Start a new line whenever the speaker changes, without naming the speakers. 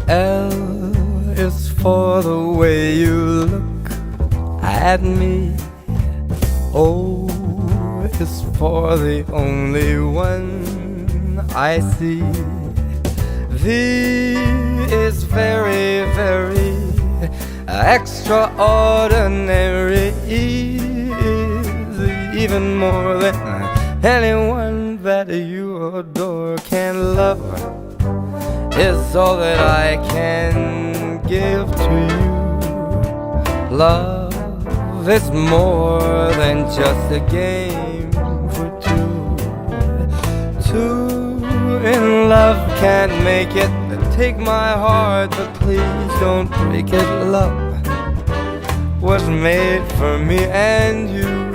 L is for the way you look at me. O is for the only one I see. V is very, very extraordinary. E is even more than anyone that you adore can love. Is all that I can give to you. Love is more than just a game for two. Two in love can't make it. Take my heart, but please don't break it. Love was made for me and you.